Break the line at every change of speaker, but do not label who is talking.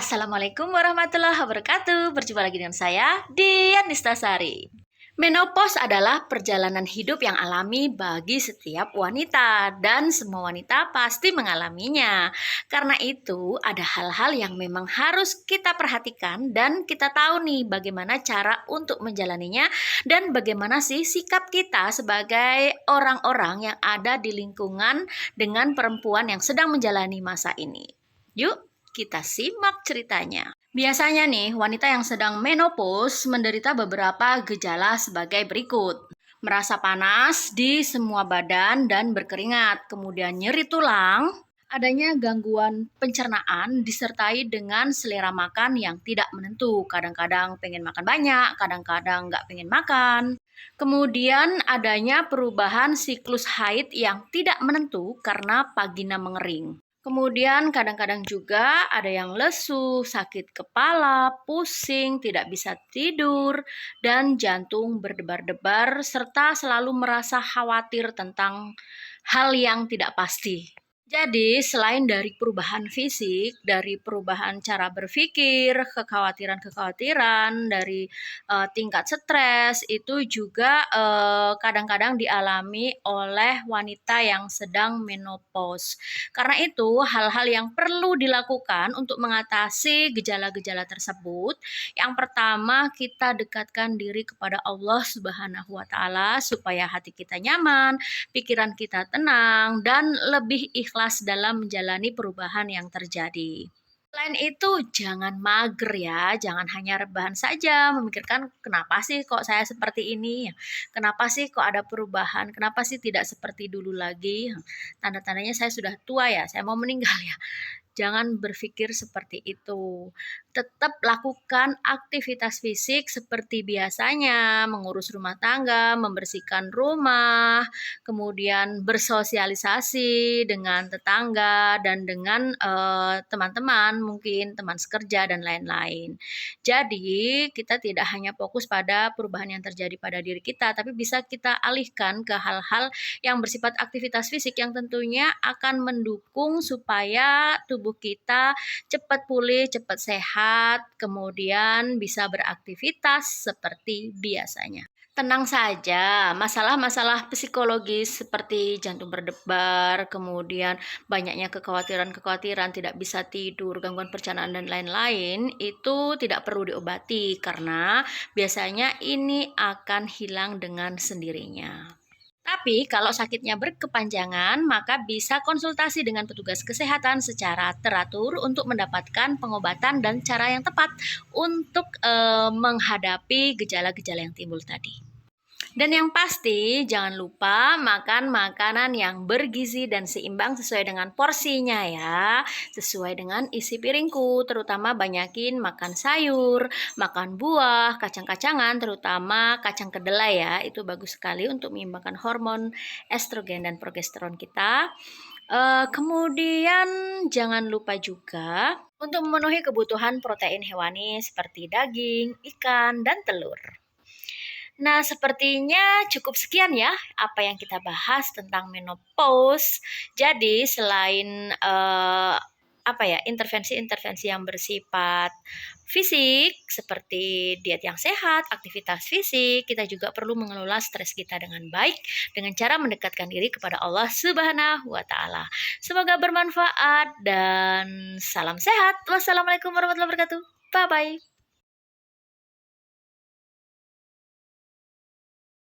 Assalamualaikum warahmatullahi wabarakatuh. Berjumpa lagi dengan saya, Dian Nistasari. Menopause adalah perjalanan hidup yang alami bagi setiap wanita dan semua wanita pasti mengalaminya. Karena itu ada hal-hal yang memang harus kita perhatikan dan kita tahu nih bagaimana cara untuk menjalaninya dan bagaimana sih sikap kita sebagai orang-orang yang ada di lingkungan dengan perempuan yang sedang menjalani masa ini. Yuk, kita simak ceritanya. Biasanya nih, wanita yang sedang menopause menderita beberapa gejala sebagai berikut. Merasa panas di semua badan dan berkeringat, kemudian nyeri tulang, adanya gangguan pencernaan disertai dengan selera makan yang tidak menentu. Kadang-kadang pengen makan banyak, kadang-kadang nggak pengen makan. Kemudian adanya perubahan siklus haid yang tidak menentu karena vagina mengering. Kemudian kadang-kadang juga ada yang lesu, sakit kepala, pusing, tidak bisa tidur, dan jantung berdebar-debar, serta selalu merasa khawatir tentang hal yang tidak pasti. Jadi, selain dari perubahan fisik, dari perubahan cara berpikir, kekhawatiran-kekhawatiran, dari tingkat stres, itu juga kadang-kadang dialami oleh wanita yang sedang menopause. Karena itu, hal-hal yang perlu dilakukan untuk mengatasi gejala-gejala tersebut, yang pertama kita dekatkan diri kepada Allah Subhanahu wa Ta'ala supaya hati kita nyaman, pikiran kita tenang, dan lebih ikhlas dalam menjalani perubahan yang terjadi. Selain itu, jangan mager ya, jangan hanya rebahan saja, memikirkan kenapa sih kok saya seperti ini, kenapa sih kok ada perubahan, kenapa sih tidak seperti dulu lagi, tanda-tandanya saya sudah tua ya, saya mau meninggal ya. Jangan berpikir seperti itu. Tetap lakukan aktivitas fisik seperti biasanya, mengurus rumah tangga, membersihkan rumah, kemudian bersosialisasi dengan tetangga dan dengan teman-teman, mungkin teman sekerja dan lain-lain. Jadi, kita tidak hanya fokus pada perubahan yang terjadi pada diri kita, tapi bisa kita alihkan ke hal-hal yang bersifat aktivitas fisik yang tentunya akan mendukung supaya tubuh kita cepat pulih, cepat sehat, kemudian bisa beraktivitas seperti biasanya. Tenang saja, masalah-masalah psikologis seperti jantung berdebar, kemudian banyaknya kekhawatiran-kekhawatiran, tidak bisa tidur, gangguan pencernaan dan lain-lain, itu tidak perlu diobati karena biasanya ini akan hilang dengan sendirinya. Tapi kalau sakitnya berkepanjangan, maka bisa konsultasi dengan petugas kesehatan secara teratur untuk mendapatkan pengobatan dan cara yang tepat untuk menghadapi gejala-gejala yang timbul tadi. Dan yang pasti, jangan lupa makan makanan yang bergizi dan seimbang sesuai dengan porsinya ya. Sesuai dengan isi piringku, terutama banyakin makan sayur, makan buah, kacang-kacangan, terutama kacang kedelai ya. Itu bagus sekali untuk menyeimbangkan hormon estrogen dan progesteron kita. Kemudian jangan lupa juga untuk memenuhi kebutuhan protein hewani seperti daging, ikan, dan telur. Nah, sepertinya cukup sekian ya apa yang kita bahas tentang menopause. Jadi, selain intervensi-intervensi yang bersifat fisik seperti diet yang sehat, aktivitas fisik, kita juga perlu mengelola stres kita dengan baik dengan cara mendekatkan diri kepada Allah Subhanahu wa Ta'ala. Semoga bermanfaat dan salam sehat. Wassalamualaikum warahmatullahi wabarakatuh. Bye bye.